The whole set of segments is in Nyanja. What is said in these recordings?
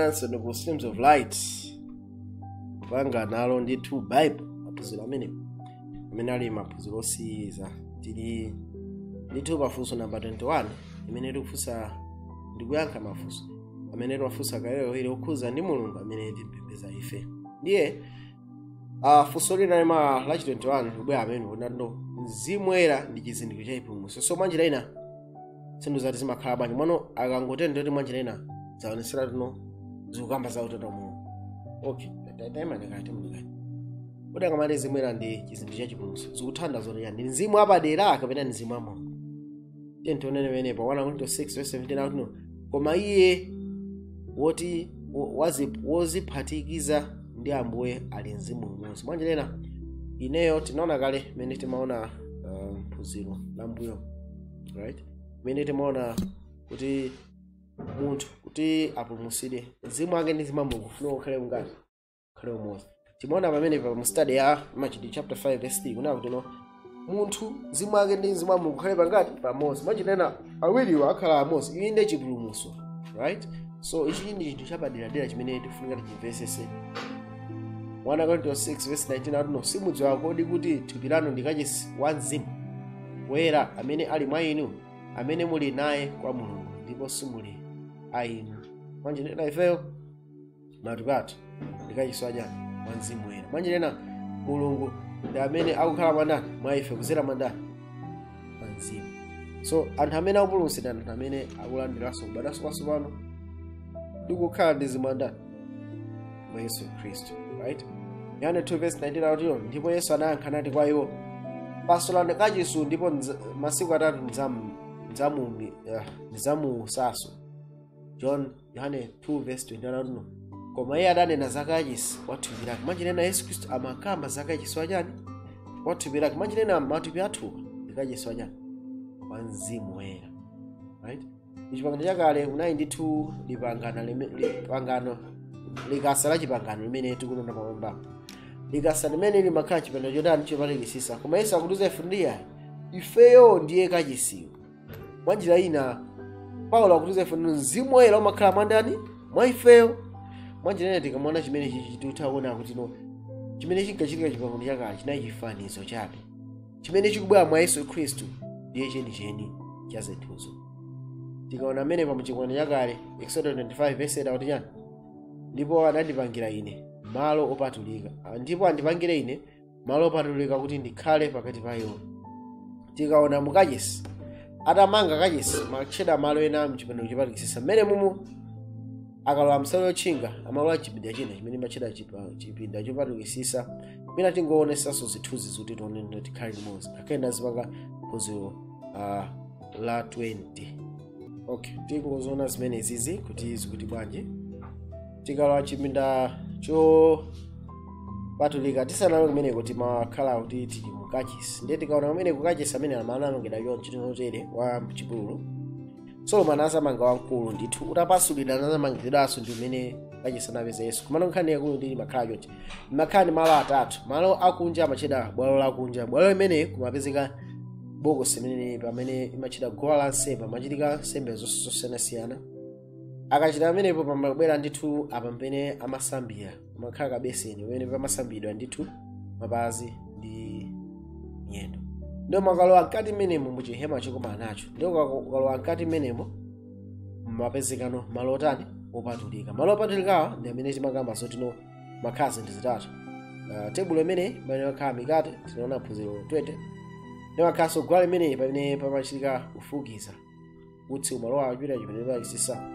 unfathomable streams of light. Vanga nalo ndithu Bible maphunziro amene ali maphunziro osiza tili ndithu pafunso namba 21 imene tikufunsa ndikuyankha mafunso amene tiwafunsa kalero ili okhuza ndi Mulungu amene timpembedza ife. Ndiye funso lina lima la 21 kubwera amene unando Mzimu Woyera ndi chizindikiro cha chipulumutso. So mwanjira ina sinthu zati zimakhala bwanji mwano akangotenda kuti mwanjira ina zaonesera tuno zikukamba za utata Mulungu. Okay, taimane kuti akamati Mzimu Woyera ndi chizindikiro cha chipulumutso zikuthandiza zoti yani ndi mzimu apadera kapena ndi mzimu wa Mulungu. Tiye tionene penepa 1 Korinto 6:17 akuti koma iye woti woziphatikiza ndi Ambuye ali mzimu umodzi. Mwanjira ina ineyo tinaona kale mene timaona phunziro la mbuyo, right? Mene timaona kuti munthu kuti apulumutsidwe mzimu wake ndi mzimu wa Mulungu ufuna ukhale ungati ukhale umodzi. Timaona pamene pa mu study ya Machitidwe chapter 5:3 kuna kuti no munthu mzimu wake ndi mzimu wa Mulungu ukhale pangati pamodzi. Mwanjira ina awiriwo akhala amodzi ili ndi chipulumutso, right? So ichi ndi chinthu chapadera chimene tifunika tichimvetsetse. 1 Korinto 6:19 akuti simudziwa kodi kuti thupi lanu ndi kachisi wa Mzimu Woyera amene ali mwa inu amene muli naye kwa Mulungu ndipo simuli a inu. Mwanjira ina ifeyo matupi athu ndi kachisi wa Mzimu Woyera. Mwanjira ina Mulungu ndi amene akukhala mwa ife kudzera mwa Mzimu. So anthu amene akupulumutsidwa anthu amene akulandiranso kubadwanso kwatsopano ndi kukhala ndi mzimu wa Yesu Khristu, right? Yohane 2:19 akuti ndipo Yesu anayankha nati kwa iwo pasulani kachisi ndipo masiku atatu ndidzamusanso. Yohane 2:20 akuti koma iye adanena za kachisi wa thupi lake. Mwanjira ina Yesu Khristu amakamba za kachisi wa thupi lake. Mwanjira ina matupi athu ndi kachisi wa Mzimu Woyera, right? Chipangano chakale unayi ndithu lipangano likasa la chipangano limene tikunena pamwamba. Likasa limene limakhala chipangano chodani chopatikisisa. Koma Yesu akutiza ife ndiye ifeyo ndiye kachisiyo. Mwanjira ina Paulo akutiza ife Mzimu Woyera umakhala mwandani mwa ifeyo. Mwanjira ina tikamona chimene chichi tikuona kuti no chimene chinkachitika chipangano chakale chinali chifanizo chabe. Chimene chikubwera mwa Yesu Khristu ndiye chenicheni cha zinthuzo. Tikaona amene pa mchipangano chakale Exodus 25:8 akuti chani ndipo anandipangira ine malo opatulika ndipo andipangira ine malo opatulika kuti ndikhale pakati pa iwo. Tikaona mukachisi atamanga kachisi makutchedwa malo ena mchipinda chopatikisisa mmene mumu akalowa msalo yotchinga amalowa chipinda china chimene matchedwa chipinda chopatikisisa mina tingoonetsanso zithunzi zoti tionene tikhale limodzi akenda zipaka phunziro la 20. Okay, tingozoona zimene zizi kuti zikuti bwanji. Tikalowa chipinda chopatulika tisanalowe kumene kuti makhala kuti tili mukachisi. Ndiye tikaona kumene kukachisi amene amana amangidwa chonchito chotere wa mchipululu. Solomoni azamanga wamkulu ndithu utapasulidwa anamangidwanso ndi umene kachisi anapeza Yesu. Kumano nkhani yakulu ndi makhala chonchi. Makhala ni malo atatu. Malo akunja amachedwa bwalo lakunja. Bwalo limene kumapezeka bokosi limene pamene imachedwa gowa la nsembe amachitika nsembe zosiyanasiyana. Akachita amenepo pamabwera ndithu apa pamene amasambira amakhala kabeseni pamene pamasambidwa ndithu mapazi ndi nyendo. Ndio makalowa mkati menemo muchihema chokoma nacho. Ndio kalowa mkati menemo mapezekano malo otani opatulika. Malo opatulikawa ndi amene timakamba zotino makhazi ndi zitatu. Tebulo imene pamene makhala mikate tinaona phunziro 20. Ndio makhaso gwala imene pamene pamachitika kufukiza utsi umalowa achita chimene palisisa.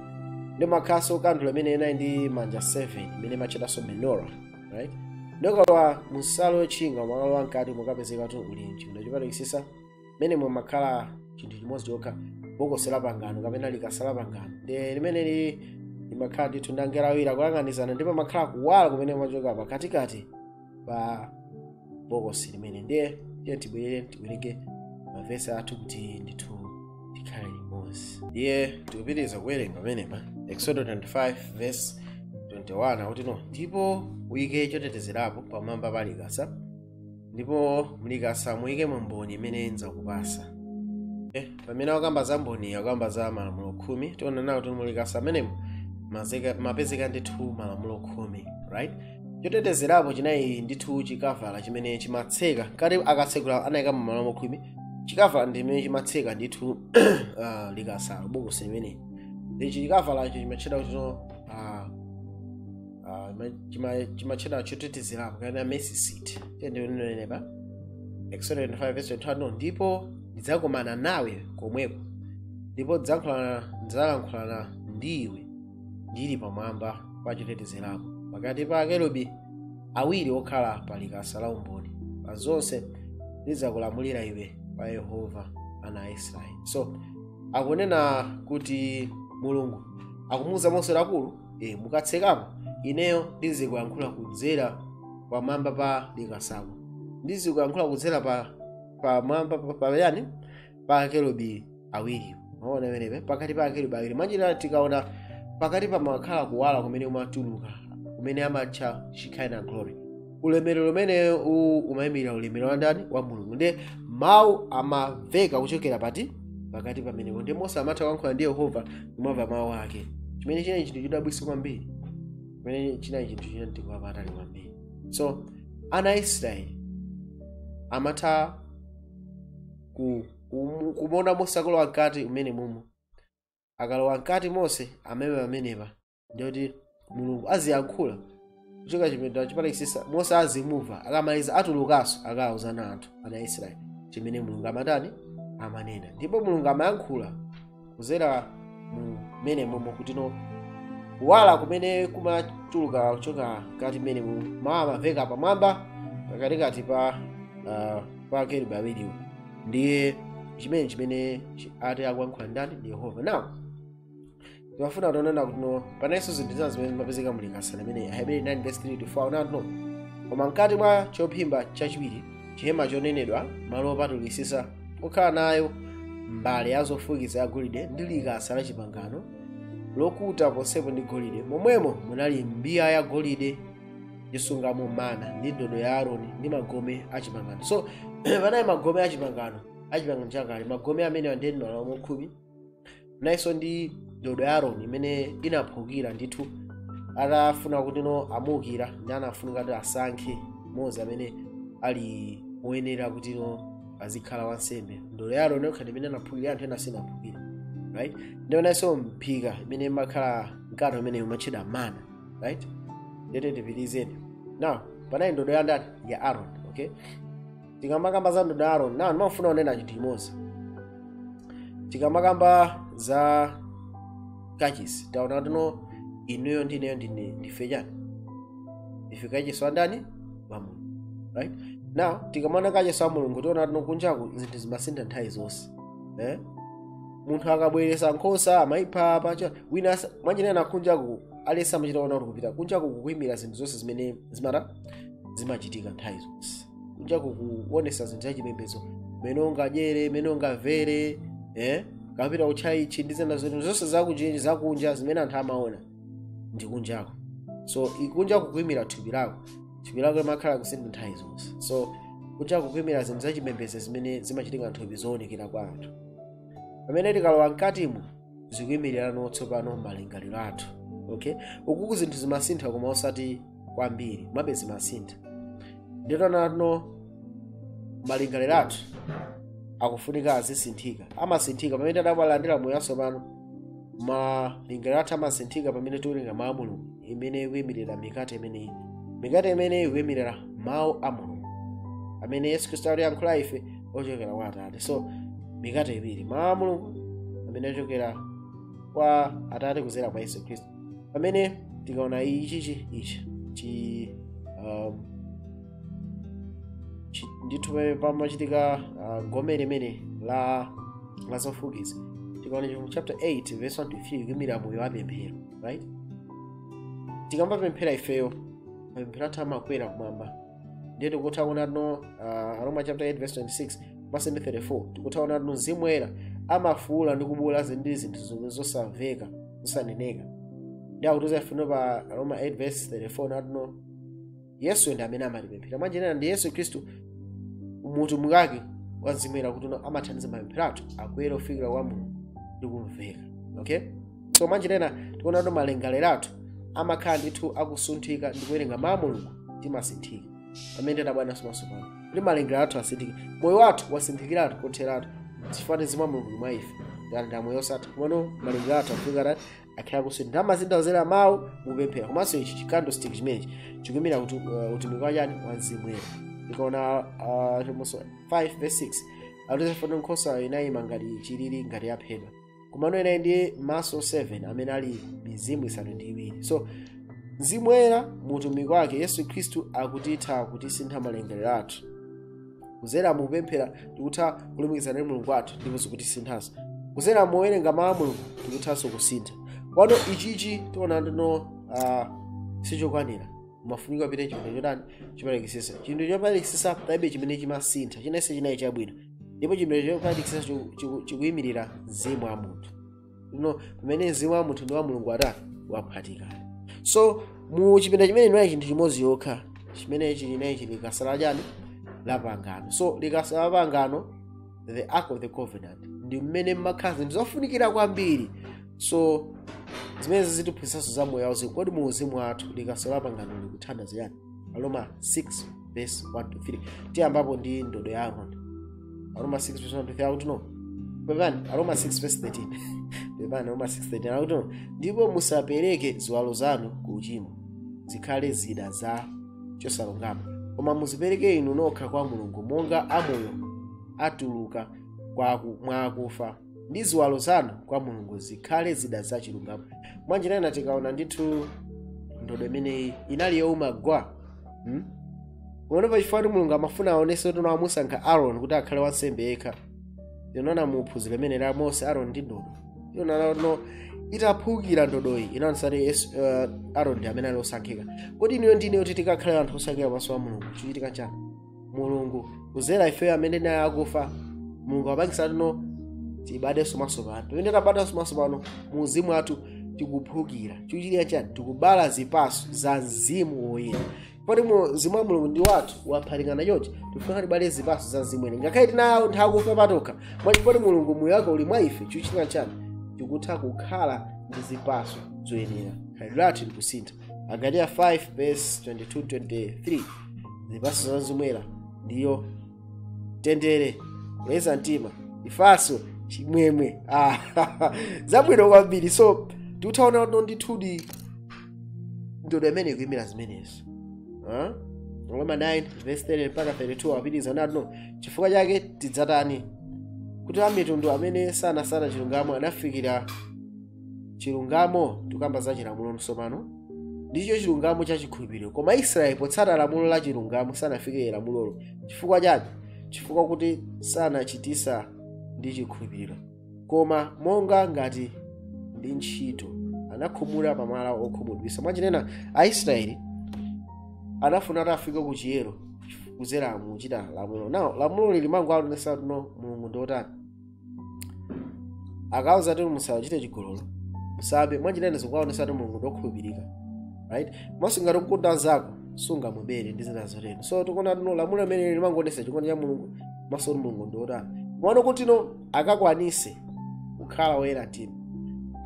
Ndio makhaso kandulo imene ena ndi manja 7 imene machedwanso menorah, right? Ndio kalowa musalo yotchinga makalowa mkati mukapezeka kuti uli chimene chopatikisisa mene mumakhala chinthu chimodzi chokha bokosi la pangano kapena likasa la pangano. Ndi limene limakhala ndithu ndangera awiri kuyang'anizana ndipo makhala kuwala kumene machoka pakatikati pa bokosi limene. Ndiye tibwereke mavesi athu kuti ndithu tikhale limodzi. Ndiye tikupitiriza kuwerenga pamenepa Exodus 25:21 akuti no ndipo uyike chotetezerapo pamwamba pa likasa ndipo mlikasa muyike mboni imene ndzakupasa. Pamene akamba za mboni akamba za malamulo 10 tiona nawo kuti mulikasa amenemo mapezeka ndithu malamulo khumi, right? Chotetezerapo chinayi ndithu chikavala chimene chimatseka kati akatsekula anayika mu malamulo khumi. Chikavala ndimene chimatseka ndithu likasa bokosi limene chikavala chimatchedwa kuti chimatchedwa chotetezerapo kana mercy seat. Ndioneneba Exodus 5:22 ndipo ndidzakomana nawe komweko ndipo ndidzalankhulana ndiwe ndili pamwamba pa chotetezerapo pakati pa akerubi awiri okhala pa likasa la umboni pa zonse ndidzakulamulira iwe pa Yehova ana Israeli. So akunena kuti Mulungu akumuwuza Mose akulu mukatsekamo ineyo ndizikuyankhula kudzera pamwamba pa likasako, ndizikuyankhula kudzera pamwamba pa akerubi awiri. Maona menebe pakati pa akerubi awiri manjira tikaona pakati pamakhala kuwala kumene umatuluka kumene amatcha Shekinah glory. Ulemerero umene umayimirira ulemerero wa ndani? Wa Mulungu. Ndi mawu amaveka kuchokera pakati pamenepo. Ndi Mose amatha kuyankhula ndi Yehova kumva mawu ake. Chimene chinayi chinthu chodabwitsa kwambiri. Chimene chinayi chinthu chinamtenga patali kwambiri. So ana Israeli amatha kumona Mose akalowa mkati umene mumo. Akalowa mkati Mose amene pamenepa ndikuti Mulungu aziyankhula kuchoka chipinda chipalekisisa Mose azimuva akamaliza atulukaso akawuzana anthu ana Israeli chimene Mulungu amatani amanena. Ndipo Mulungu amayankhula kuzera mmene momo kuti kuwala kumene kumatuluka kuchoka kati mmene mawu amaveka pamwamba pakatikati pa akerubi awiriwo ndiye chimene ati akuyankhula ndani ndi Yehova. Now timafuna kuonana kuti panenso zinthu zina zimene zimapezeka mu likasa limene Ahebreyu 9:3-4 unati koma mkati mwa chophimba chachiwiri chihema chonenedwa malo opatulikitsitsa okhala nayo mbale ya zofukiza ya golide ndi likasa la chipangano lokuta ponsepo ndi golide, momwemo munali mbiya ya golide yosungamo mana ndi ndodo ya Aaroni ndi magome a chipangano. So panali magome a chipangano chakale, magome amene ndi malamulo khumi, nayenso ndi ndodo ya Aaroni imene inaphukira ndithu atafuna kuti amukira ndi anafunika kuti asankhe Mose amene ali woyenera kuti azikhala wansembe. Ndodo ya Aaroni yokha imene anaphukira anthu ena sinaphukire, right? Ndipo nayenso mphika imene imakhala mkate umene umatchedwa mana, right? Lete tipitizeni. Now panali ndodo ya ndani? Ya Aaron, okay? Tikamakamba za ndodo ya Aaron, now ndimafuna kunena chinthu chimodzi. Tikamakamba za kachisi taona kuti inuyo ndineyo ndife chani? Ife kachisi wa ndani? Wa Mulungu, right? Now tikamana kachisi wa Mulungu tiona kuti kunjaku zinthu zimasintha nthawi zonse. Munthu akabweresa nkhosa amayipha pacha wina mwanjinena kunjaku alesa amachita kuona kuti kupita kunjaku kukuyimira zinthu zonse zimene zimachitika nthawi zonse. Kunjaku kuonesa zinthu zachipembedzo mene ungadyere mene ungamvere kapita kutchaichi ndi zina zinthu zonse zakuchinji zakunja zimene anthu amaona ndi kunjaku. So ikunjaku kuyimira thupi lako limakhala kusintha nthawi zonse. So kunjaku kuyimira zinthu zachipembedzo zimene zimachitika nthupi zoonekera kwa anthu. Pamene tikalowa mkatimo zikuyimirira tsopano malingaliro athu, okay? Ukuku zinthu zimasintha koma osati kwambiri, mabe zimasintha. Nditona malingaliro athu akufunika azisinthika, amasinthika pamene tadabalandira moyo watsopano. Malingaliro athu amasinthika pamene tikulinga mawu a Mulungu imene ikuyimirira mikate imene ikuyimirira mawu a Mulungu amene Yesu Khristu akuyankhula ife ochokera kwa Atate. So mikate iwiri, mawu a Mulungu amene achokera kwa Atate kudzera kwa Yesu Khristu. Pamene tikaona ichi ndithu pamachitika gome limene la zofukiza, tikaona chapter 8:1-3 kuyimira moyo wa pemphero, right? Tikamba pemphera ifeyo mapemphero athu amakwera kumwamba. Ndiye tikutha kuona Roma chapter 8:26 verse 34 tikutaona kuti Mzimu Woyera amafuula ndi kubuwula zinthu zosamveka zosaneneka. Ndi akutuza ifino pa Roma 8:34 nati Yesu ndi amene amatipemphera. Mwanjinena ndi Yesu Khristu mutu mwake wa Mzimu Woyera kuti amathandiza mapemphero athu akwera kufikira kwa Mulungu ndi kumveka, okay? So manjirena tikuona kuti malingaliro athu amakhala ndithu akusunthika ndi kuwerenga mawu a Mulungu timasinthika pamene tinabwera somasopano kuti malingaliro athu asinthike. Moyo wathu wasinthikiratu kotheratu chifukwa Mzimu wa Mulungu mwa ife ndi moyo osatha. Komano malingaliro athu afika akhala kusintha amazindazera mawu mupemphera. Komanso ichi chikandlestick chimenechi chikuyimira kuti utumiki wachani wa Mzimu Woyera. Tikaona Amos 5:6 akuti nkhosa inayima ngati chilili ngati yaphedwa. Komano ena ndi maso 7 amene ali mizimu isanu ndi iwiri. So Mzimu Woyera mutumiki wake Yesu Khristu akutitha kutisintha malingaliro athu. Kuzera mupemphera tikutha kulumikizana ndi Mulungu wathu ndipo kutisinthanso. Kuzera mowerenga mawu a Mulungu tikuthanso kusintha. Kwano ichichi tiona ndino sichokwanira. Mafunika pita chimene chodani chimalekisisa. Chinthu chomalekisisa paibe chimene chimasintha. Chinense chinayi chabwino. Ndipo chimene chomalekisisa chikuyimirira mzimu wa munthu. Ndino pamene mzimu wa munthu ndi wa Mulungu atatu waphatikana. So mu chipinda chimene ndinayi chinthu chimodzi yokha chimene chinayi chili likasala chani la pangano. So likasala la pangano, the Ark of the Covenant, ndi mmene mmakhazi ndizofunikira kwambiri. So zimene zitiphunzitsanso za moyo wauzimu. Kodi mu uzimu wathu likasala la pangano likuthandiza yani? Aroma 6:1-3 tiyambapo ndi ndodo ya Aaron. Aroma 6:1-3 akuti no. Pepani Aroma 6:13 pepani Aroma 6:13 akuti no. Ndipo musapereke ziwalo zanu ku uchimo zikhale zida za chosalungama, koma muzipereke inu nokha kwa Mulungu monga amoyo atuluka mwa akufa, ndi ziwalo zanu kwa Mulungu zikhale zida za chilungamo. Mwanjirana tikaona ndithu ndodo imeneyi inali youmagwa. Kuona pa chifukwa Mulungu amafuna aonese kuti amusankha Aaron kuti akhale wansembe yekha. Yonana muphunzira limene la Mose Aaron ndi ndodo. Yonana no itaphukira ndodoyi inaonsari Aaron ndi amene ali osankhika. Kodi niyo ndine kuti tikakhale anthu osankhika pamaso pa Mulungu chichitika chani? Mulungu kuzera ife amene naye akufa, Mulungu apangisa no tibade somasopano. Pamene tabada somasopano mu uzimu wathu tikuphukira. Chichitika chani? Tikubala zipatso za Mzimu Woyera. Kodi mu Mzimu wa Mulungu ndi wathu waphatikana chonchi tifuna tibale zipatso za Mzimu Woyera. Ngakhale tinayo nthawi akufa patokha. Kodi Mulungu moyo wake uli mwa ife chichitika chani? Tikutha kukhala ndi zipatso zoyenera. Khalidwe lathu likusintha. Agalatia 5:22-23 zipatso za Mzimu Woyera ndiyo tendere, kuleza mtima, ifaso, chimwemwe. Zabwino kwambiri. So tikutaona kuti ndithudi ndodo imene ikuyimira zimenezo. Roma 9:30 mpaka 32 apitiza nati no chifukwa chake tidzatani kuti amitundu amene sanasala chilungamo anafikira chilungamo. Tikamba za chilamulo msomano ndicho chilungamo cha chikhulupiriro, koma Israeli potsata lamulo la chilungamo sanafike lamulolo. Chifukwa chake? Chifukwa kuti sanachitisa ndi chikhulupiriro, koma monga ngati ndi ntchito anakhumula pamala okhumudwisa. Mwanjinena Aisraeli anafuna kuti afike ku chiyero kuzera muchita lamulo. Now lamulo lili mangu alonesa no Mulungu ndotani akauza kuti musachite chigololo, musabe. Mwanjinena zikuwaonesa kuti Mulungu ndokhulupirika, right? Masingati kukonda zako sunga mubere ndi zina zotero. So tikuona no lamulo amene lili mangu onesa chikondi cha Mulungu maso Mulungu ndotani. Mwana kuti no akakwanise kukhala woyera mtima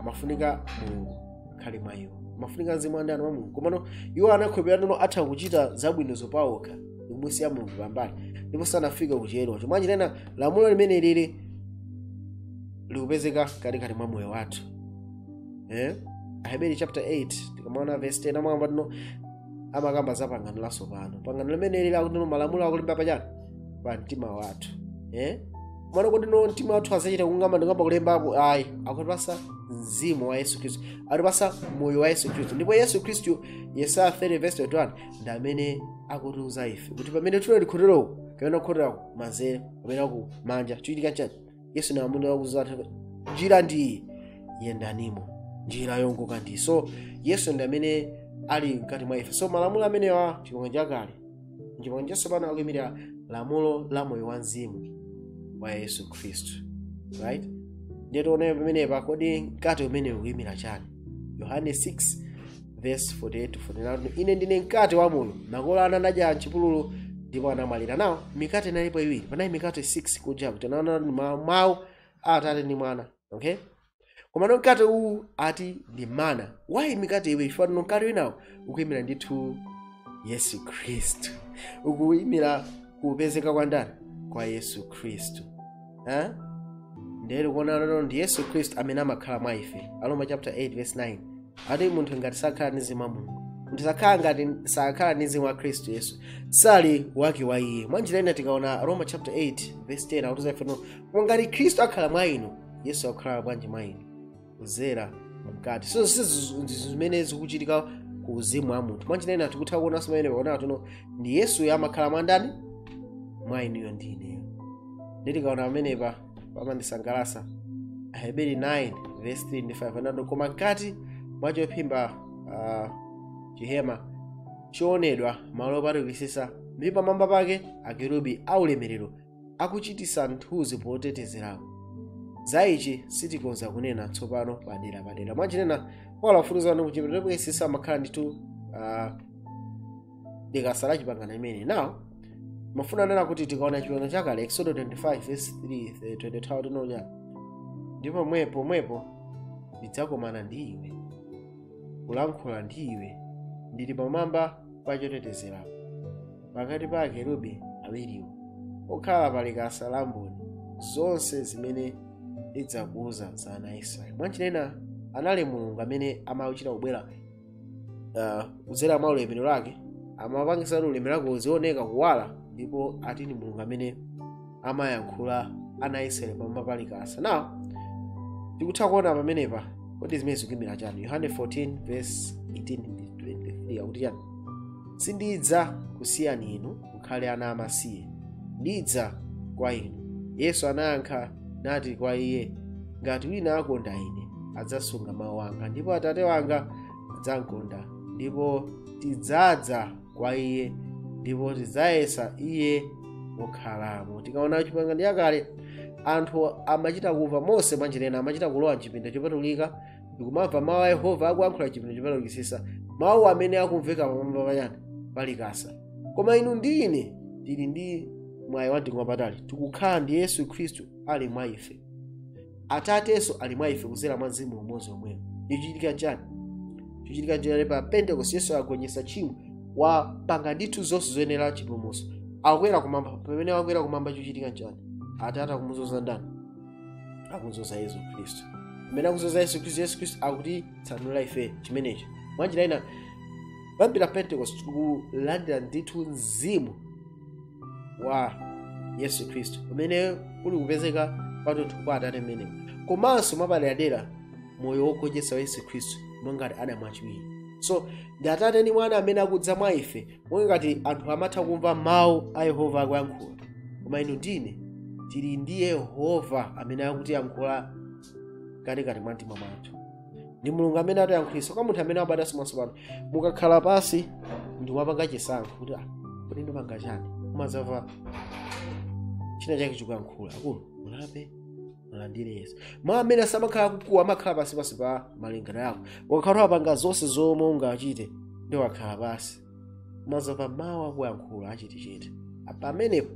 amafunika Mulungu khali mwa iwo, amafunika Mzimu wa Mulungu. Komano iwo anakhulupirira no atha kuchita zabwino zopawokha musi ya Mulungu pambali ndipo sanafika kuchiyero. Mwanjinena lamulo limene lili likupezeka kati mwa moyo wathu. Aheberi chapter 8 tikamaona verse 10 amwamba no amakamba za pangano lasopano. Pangano limene lili akuti no malamulo akulimba pachani pa mtima wathu. Mwana kuti no mtima wathu azachita kungamba ndingamba kulemba ayi akutipasa Mzimu wa Yesu Khristu, atipasa moyo wa Yesu Khristu. Ndipo Yesu Khristu Yesaya 30:1 ndi amene akutiuza ife kuti pamene tuli likhotero kapena kukhotera manzere kapena ku manja chichitika chani? Yesu ndi amene akuuza njira ndi yendanimo, njira yongoka ndi. So Yesu ndi amene ali mkati mwa ife. So malamulo amene wa chipangano chakale chipangano chatsopano akuyimirira lamulo la moyo wa Mzimu wa Yesu Khristu, right? Ndiye one pamene pa kodi mkate umene ukuyimira chani? Yohane 6:48-49 ine ndine mkate wa moyo, makolo anu anadya m'chipululu ndipo anamwalira. Nawo mikate inalipo iwiri, panali mikate 6 kuja kuti anaona mawu a Atate ndi Mwana. Okay? koma mkate uwu ati ndi mana. Why mikate iwe? Chifukwa mkate winawo ukuyimira ndithu Yesu Khristu, ukuyimira kupezeka kwa ndani? Kwa Yesu Khristu. Ndero kuona lero ndi Yesu Khristu amene amakhala mwa ife. Aroma chapter 8 verse 9 ati munthu ngati sakhala ndi mzimu wa Mulungu, munthu sakhala ngati sakhala ndi mzimu wa Khristu Yesu, sali wake wa iye. Mwanjira ina tikaona Roma chapter 8 verse 10 akuti ife koma ngati Khristu akhala mwa inu, Yesu akhala bwanji mwa inu kuzera mkati. So zimene zikuchitika ku uzimu wa munthu. Mwanjira ina tikutha kuona simene kuona tuno ndi Yesu yamakhala mwa ndani? Mwa inuyo ndi ineyo. Nditikaona amenepa pamandisangalasa Aheberi 9 verse 3 ndi 5 anati koma mkati mwa chophimba chihema choonedwa malo opatulikitsitsa ndi pamwamba pake akerubi aulemerero akuchititsa nthuzi potetezerapo. Za ichi sitikonza kunena tsopano padera. Mwanjinena Paulo afuruza kuchipiriro bwesisa amakhala ndithu likasa la chipangano imene. Now mafuna nena kuti tikaona chipangano chakale Exodus 25 verse 3 22 tinonya ndipo mwepo ndidzakomana ndi iwe, kulankhula ndi iwe, ndili pamwamba pa chotetezerapo pakati pa akerubi awiriwo okhala pa likasa la mboni zonse zimene idzakuuza za ana Israeli. Mwanjinena anali Mulungu amene amachita kubwera kudzera mwa ulemerero lake, amapangisa ulemerero lake uzioneka kuwala, ndipo atini Mulungu amene amayankhula ana Israeli pamwamba pa likasa. Now tikutha kuona pamenepa kodi zimene zikuyimira chani. Yohane 14 verse 18 ndi 23 akuti chani? Sindidza kusiyani inu mukhale ana amasiye, ndidza kwa inu. Yesu anayankha nati kwa iye, ngati wina akonda ine adzasunga mawu anga, ndipo Atate wanga adzamkonda, ndipo tidzadza kwa iye, ndipo tidzayesa iye mokhalamo. Tikaona chipangano chakale anthu amachita kumva Mose mwanjirena amachita kulowa mchipinda chopatulika ndikumamva mawu a Yehova akuyankhula chipinda chopatulikitsitsa, mawu amene akumveka pamwamba pachani palikasa. Koma inu ndi ine tili ndi mwayi wamtengo wapatali, tikukhala ndi Yesu Khristu ali mwa ife, Atatenso ali mwa ife kudzera mwa Mzimu umodzi omwewo. Ichitika chani? Chichitika njira pa Pentecost Yesu agonjetsa tchimo, wapanga ndithu zonse zoyenera chipulumutso, akwera kumwamba. Pamene akwera kumwamba chichitika chani? Atate akumudzoza ndani? Akudzoza Yesu Khristu. Pamene akudzoza Yesu Khristu akuti tsanula ife chimenechi. Mwanjira ina pambira Pentecost tikulandira ndithu mzimu wa Yesu Khristu umene uli kupezeka pathunthu kwa Atate mmenemo, komanso mwapaderadera moyo wogonjetsa wa Yesu Khristu mwangati Adamu achiwiri. So ndi Atate ndi Mwana amene akudza mwa ife, mwangati anthu amatha kumva mawu a Yehova akuyankhula. Koma inu ndine tili ndi Yehova amene akutiyankhula katikati mwa mtima mwathu. Ndi Mulungu amene atiyankhulitsa. Kwa munthu amene wabadwa mwatsopano, mukakhala pasi ndi wapanga chisankho kuti kodi ndipanga chani, umadzamva china chake chikuyankhula akulu mulape mulandire Yesu. Mwa amene samakhala kukuwa amakhala pasi pa malingano yako. Wakhala wapanga zonse zomwe ungachite ndi wakhala pasi, umadzamva mawu akuyankhula achitichiti. Pamenepo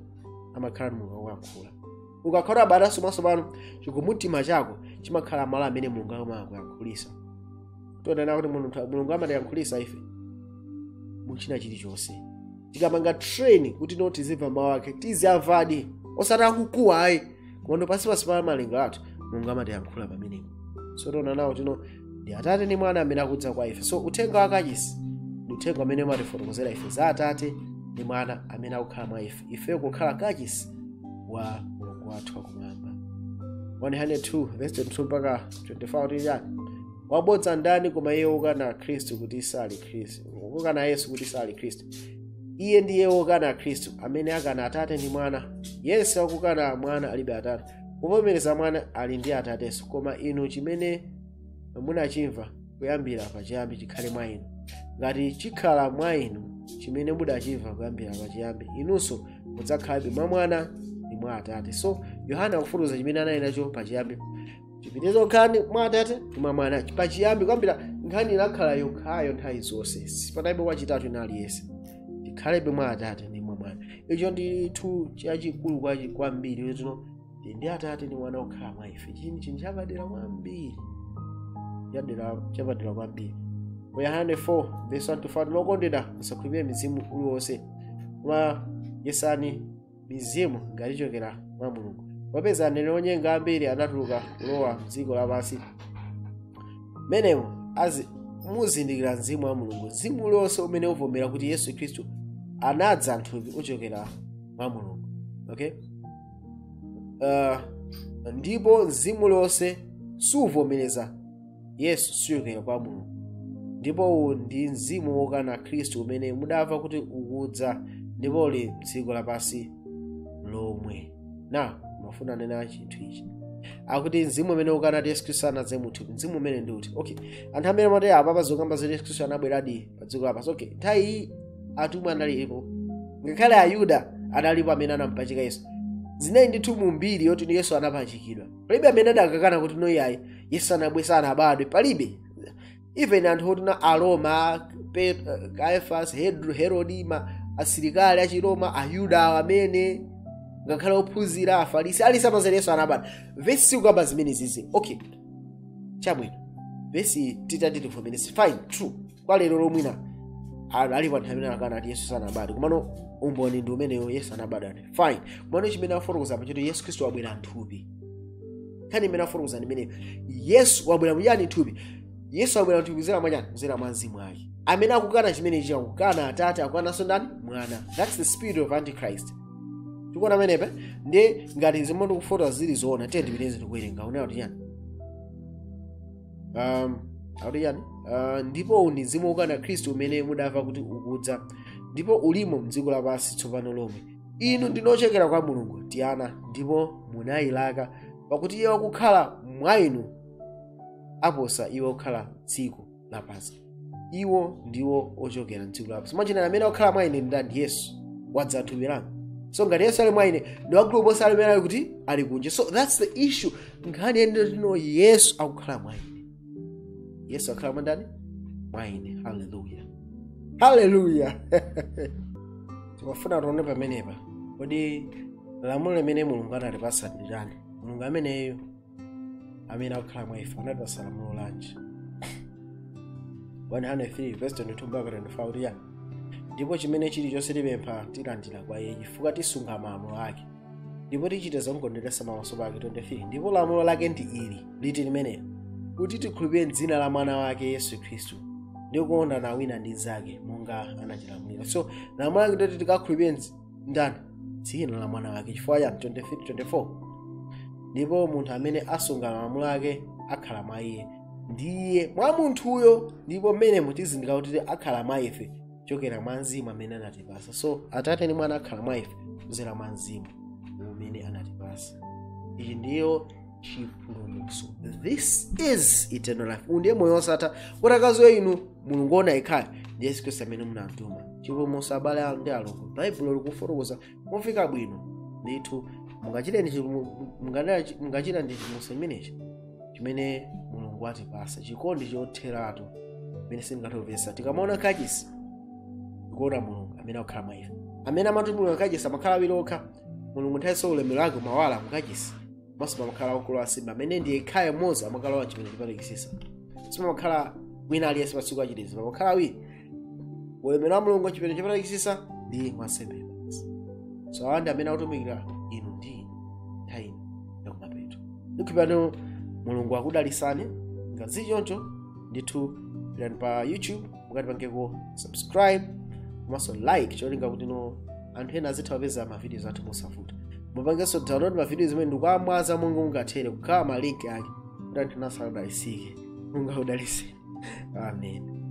amakhala Mulungu akuyankhula. Ukakhala wabadwa mwatsopano, chikumbumtima chako chimakhala malo amene Mulungu amakuyankhulitsa. Tonena kuti Mulungu amatiyankhulitsa ife muchina chilichonse. Tikamanga train kuti no tizimva mawu ake, tiziyamvadi osati kukuwa ayi, koma pasi pa malingaliro athu Mulungu amatiyankhula pamenepo. So tonena kuti ndi Atate ndi Mwana amene akudza kwa ife. So uthenga wa kachisi ndi uthenga amene umatifotokozera ife za Atate ndi Mwana amene akukhala mwa ife, ife kukhala kachisi wa Mulungu wathu wakumwamba. 102 verse 22 mpaka 24 kuti chani? Wabodza ndani koma iye wokana Khristu kuti sali Khristu, wokana Yesu kuti sali Khristu. Iye ndiye wokana Khristu amene akana Atate ndi Mwana. Yense wakukana Mwana alibe Atate, kuvomereza Mwana ali ndi Atatenso. Koma inu chimene munachimva kuyambira pachiyambi chikhale mwa inu. Ngati chikhala mwa inu chimene mudachimva kuyambira pachiyambi, inunso mudzakhalabe mwa Mwana ndi mwa Atate. So Yohana akufotokoza chimene anali nacho pachiyambi, chipitirizo kukhala mwa Atate ndi mwa Mwana. Pachiyambi kuyambira nkhani inakhala yokhayo nthawi zonse, sipanalibe wachitatu ina aliyense, tikhalebe mwa Atate ndi mwa Mwana. Icho ndithu chachikulu kwambiri kuti ndi Atate ndi Mwana okhala mwa ife. Chinthu chapadera kwambiri yadera chapadera kwambiri. Yohane 4 verse 1 to 5 lokondera musakhulupirire mizimu uliwonse koma yesani mizimu ngati ichokera mwa Mulungu. Popeza aneneri onyenga ambiri anatuluka kulowa m'dziko lapansi. Menemo muzindikira mzimu wa Mulungu. Mzimu uliwonse umene uvomera kuti Yesu Khristu anadza m'thupi uchokera mwa Mulungu. Okay? Ndipo mzimu uliwonse suvomereza Yesu siyokera kwa Mulungu. Ndipo uwu ndi mzimu wokana Khristu umene mudamva kuti ukudza ndipo uli m'dziko lapansi lomwe. Na mafuna nena chinthu ichi akuti mzimu umene ukana Yesu Khristu anadza m'thupi, mzimu umene ndi uti? Okay, anthu amene amati apa pazokamba za Yesu Khristu anabweradi pa dziko lapansi. Okay, nthawi iyi atumwi analipo, ngakhale Ayuda analipo amene anampachika Yesu. Zinayi ndithu mu mbiri yoti ndi Yesu anapachikidwa. Palibe amene adakakana kuti no yayi Yesu anabwesa anabadwe, palibe. Even anthu oti na Aroma, Caiaphas, Herodi, asilikali a Chiroma, Ayuda amene ngakhale ophunzira Afarisi ali samazere Yesu anabadwa. Vesi ukamba zimene zizi. Okay, chabwino vesi titati tivomerese fine, true. Kwa lero lomwina alipo anthu amene akana ati Yesu sanabadwe, komano umboni ndi umeneyo Yesu anabadwa fine. Komano chimene afotokoza pachoti Yesu Khristu wabwera m'thupi. Kani imene afotokoza ndi imeneyo, Yesu wabwera muyani m'thupi. Yesu wabwera m'thupi kuzera mwanyani, kuzera mwa mzimu wake. Amene akukana chimene chicha, akukana Atate, akukananso ndani? Mwana. That's the spirit of Antichrist. Tikuona menepe ndi ngati zimene ndikufotokoza zili zoona, tiye ndipitirize tikuwerenga. Unaona kuti yani ndipo ndi mzimu wokana Khristu umene mudamva kuti ukudza ndipo ulimo m'dziko lapansi tsopano lomwe. Inu ndinochokera kwa Mulungu, tiana, ndipo munayilaka pakuti iye wakukhala mwa inu aposa iwo okhala m'dziko lapansi. Iwo ndiwo ochokera m'dziko lapansi. Mwachina amene okhala mwa ine ndi Yesu wadza m'thupi langa. So ngati Yesu ali mwa ine ndi wagulu bonse ali mene kuti ali kunja. So that's the issue. Nkhani yende tino Yesu akukhala mwa ine. Yesu akhala mwa ndani? Mwa ine. Hallelujah. Hallelujah. Tikafuna tione pamenepa kodi lamulo limene Mulungu analipasa ndi chani? Mulungu ameneyo amene akukhala mwa ife anatipasa lamulo lanji? 103 verse 22 mpaka 24 ya. Ndipo chimene chilichonse tipempha tilandira kwa iye chifukwa tisunga malamulo ake ndipo tichita zokondweretsa pamaso pake. 23 ndipo lamulo lake ndi ili liti limenelo, kuti tikhulupirire m'dzina la mwana wake Yesu Khristu ndi kukondana wina ndi zake monga anatilamulira. So lamulo lake ndoti tikakhulupirire ndani? Dzina la mwana wake. Chifukwa ya 24 ndipo munthu amene asunga malamulo ake akhala mwa iye, ndiye mwa munthuyo ndipo mmene mutizindikira kuti akhala mwa ife chokera mwa mzimu amene anatipasa. So Atate ndi Mwana akhala mwa ife kuzera mwa mzimu umene anatipasa. Ichi ndiyo chipulumutso. This is eternal life. Undiye moyo wosatha utakazo inu Mulungu ona ikhale ndi Yesu Khristu amene munamtuma. Chipulumutso abale ndi alongo, Baibulo likufotokoza mofika bwino ndithu. Mungachita ndi chipulumutso chimenechi chimene Mulungu atipasa, chikondi chotheratu chimene singatopesa. Tikamaona kachisi kuona Mulungu amene akukhala mwa ife, amene amatumulira kachisi amakhala awiri okha. Mulungu nthawiso ulemerero wake mawala mukachisi maso amakhala akulu asimba amene ndiye khaya mmodzi amakhala wa chimene chipatikisisa. Simakhala wina aliyense pasiku achitezi, pamakhala awiri. Ulemerero wa Mulungu chimene chipatikisisa ndi mwansembe. So awandi amene akutumikira inu ndi nthawi yakumapeto. Ndikupano Mulungu akudalisani ngati choncho ndithu. Pitani pa YouTube mukatipangeko subscribe komanso like cholinga kuti anthu ena azitha kupeza mavidiyo athu mosavuta. Mupangenso download mavidiyo zimene ndikuamwaza monga mungathere kukhala malink ake kuti anthu ena asadalisike. Mulungu akudaliseni. Amen.